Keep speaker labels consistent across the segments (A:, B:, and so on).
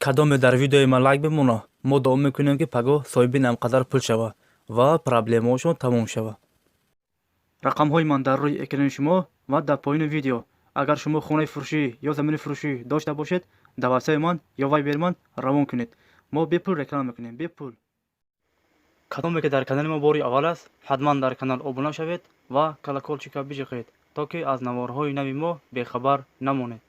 A: кадоме дар видеои ман лайк бимона, мо дуо мекунем ки паго соҳиби намқадар пул шава ва проблемаҳошон тамом шава. рақамҳои ман дар рӯи экрани шумо ва дар поини видео. агар шумо хонаи фурӯшӣ ё замини фурӯшӣ дошта бошед, дар вебсайти ман ё вайбери ман равон кунед. мо бепул реклама мекунем, бепул. кадоме ки дар канали мо бори аввал аст, ҳатман дар канал обуна шавед ва колоколчика бижиқед, то ки аз наворҳои нави мо бехабар намонед.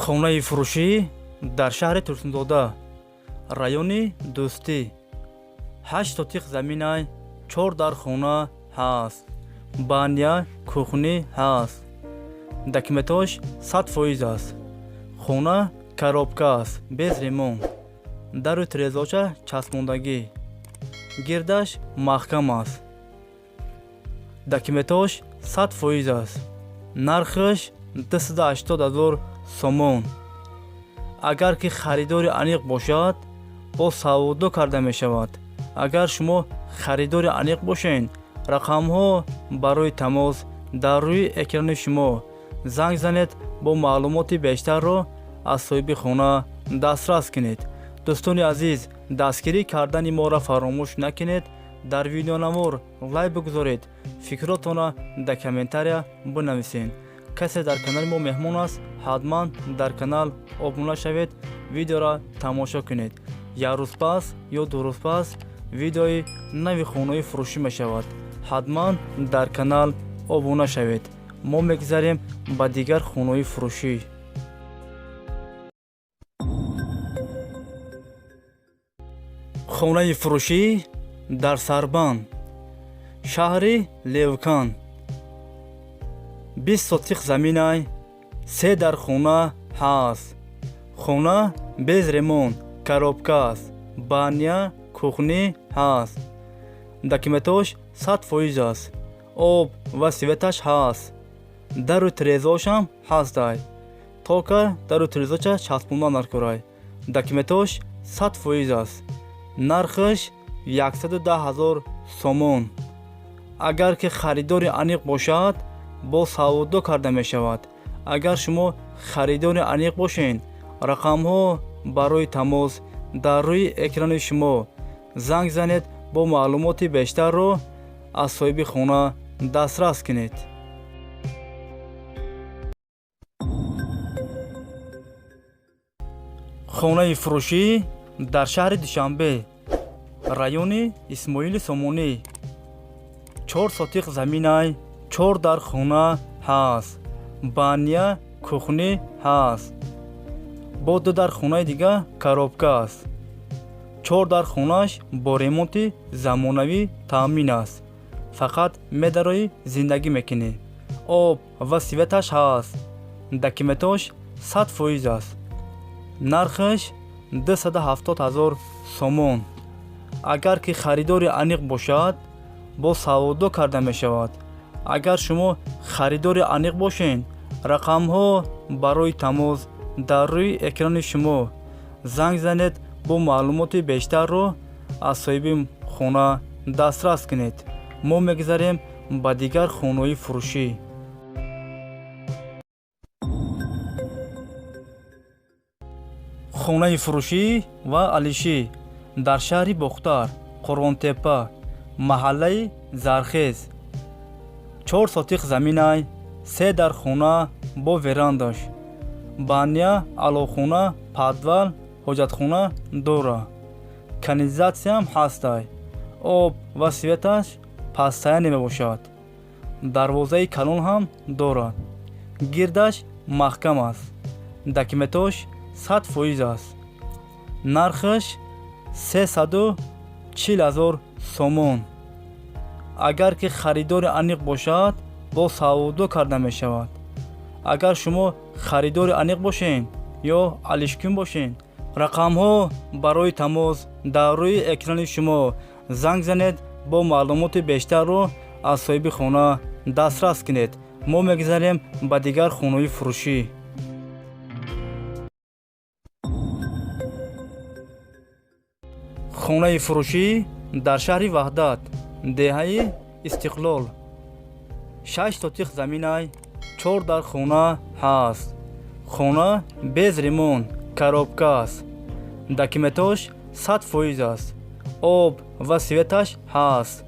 A: хонаи фурӯшӣ дар шаҳри турсунзода, райони дӯстӣ. 8 сотиқ заминай, 4 дар хона ҳаст. баня, кухни ҳаст. документош 100% аст. хона коробка аст, без ремонт. дару тирезоча часпондагӣ. гирдаш маҳкам аст. документош 100% аст. нархаш 280 000 сомон. агар ки харидори аниқ бошад, бо саводо карда мешавад. агар шумо харидори аниқ бошед, рақамҳо барои тамос дар рӯи экрани шумо. занг занед, бо маълумоти бештарро аз соҳиби хона дастрас кунед. дӯстони азиз, дастгирӣ кардани моро фаромӯш накунед. дар видеонамор лайк бигузоред. фикротона дар комментария бинависед. касе дар канали мо меҳмон аст, ҳатман дар канал обуна шавед, видеоро тамошо кунед. як рӯз пас ё ду рӯз пас видеои нави хонаи фурӯшӣ мешавад. ҳатман дар канал обуна шавед. мо мегузарем ба дигар хонаи фурӯшӣ. хонаи фурӯшӣ дар Сарбанд, шаҳри Левкан. 20 сотиқ заминай, 3 дар хона ҳаст. хона без ремонт, коробка аст. баня, кухни ҳаст. документош 100% аст. об ва светаш ҳаст. дару тирезошам ҳастай. тока дару тирезоча часпонда наркурай. документош 100% аст. нархаш 110 000 сомон. агар ки харидори аниқ бошад, бо саводо карда мешавад. агар шумо харидори аниқ бошед, рақамҳо барои тамос дар рӯи экрани шумо. занг занед, бо маълумоти бештарро аз соҳиби хона дастрас кунед. хонаи фурӯшӣ дар шаҳри душанбе, райони исмоили сомонӣ. 4 сотиқ заминай, 4 дар хона ҳаст. баня, кухни ҳаст. бо 2 дар хонаи дига коробка аст. 4 дар хонаш бо ремонти замонавӣ таъмин аст. фақат медарои зиндагӣ мекунӣ. об ва светаш ҳаст. документош 100% аст. нархаш 270 000 сомон. агар ки харидори аниқ бошад, бо саводо карда мешавад. агар шумо харидори аниқ бошед, рақамҳо барои тамос дар рӯи экрани шумо. занг занед, бо маълумоти бештарро аз соҳиби хона дастрас кунед. мо мегузарем ба дигар хонаи фурӯшӣ. хонаи фурӯшӣ ва алишӣ дар шаҳри бохтар, қурғонтепа, маҳаллаи зархез. 4 сотиқ заминай, 3 дар хона бо верандаш. баня, алохона, падвал, ҳоҷатхона дора. канализатсияам ҳастай. об ва светаш пастая намебошад. дарвозаи калон ҳам дорад. гирдаш маҳкам аст. документош 100% аст. нархаш 340 000 сомон. агар ки харидори аниқ бошад, бо саводо карда мешавад. агар шумо харидори аниқ бошед ё алишкун бошед, рақамҳо барои тамос дар рӯи экрани шумо. занг занед, бо маълумоти бештарро аз соҳиби хона дастрас кунед. мо мегузарем ба дигар хонаи фурӯшӣ. хонаи фурӯшӣ дар шаҳри ваҳдат, деҳаи истиқлол. 6 сотиқ заминай, 4 дар хона ҳаст. хона без ремонт, коробка аст. Документош 100% аст. об ва светаш ҳаст.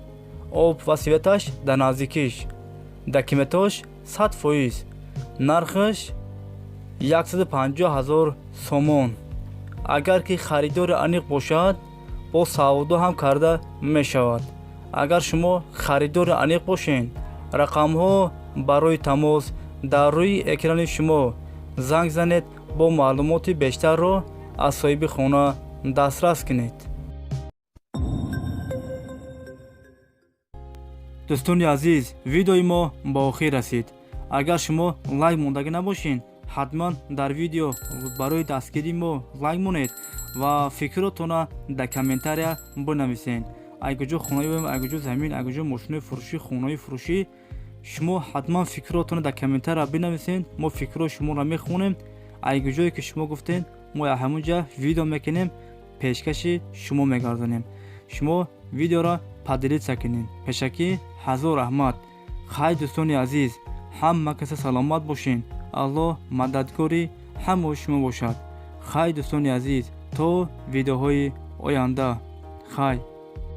A: об ва светаш дар наздикиш. Документош 100%. нархаш 150,000 сомон. агар ки харидори аниқ бошад, бо савдо ҳам карда мешавад. агар шумо харидори аниқ бошед, рақамҳо барои тамос дар рӯи экрани шумо занг занед, бо маълумоти бештарро аз соҳиби хона дастрас кунед. дӯстони азиз, видеои мо ба охир расид. агар шумо лайк мондагӣ набошед, ҳатман дар видео барои дастгирии мо лайк монед ва фикротона дар комментария бинависед. айгуҷо хонаи айгуҷо замин, айгуҷо мошинои фурӯшӣ, хонаи фурӯшӣ, шумо ҳатман фикротона дар комментария бинависед. мо фикрои шуморо мехонем. айгуҷое ки шумо гуфтед, мо ҳамунҷа видео мекунем, пешкаши шумо мегардонем. шумо видеоро поделиться кунед. пешакӣ ҳазор раҳмат. хай дӯстони азиз, ҳама каса саломат бошед. аллоҳ мададкори ҳамаи шумо бошад. хай дӯстони азиз, то видеоҳои оянда. хай.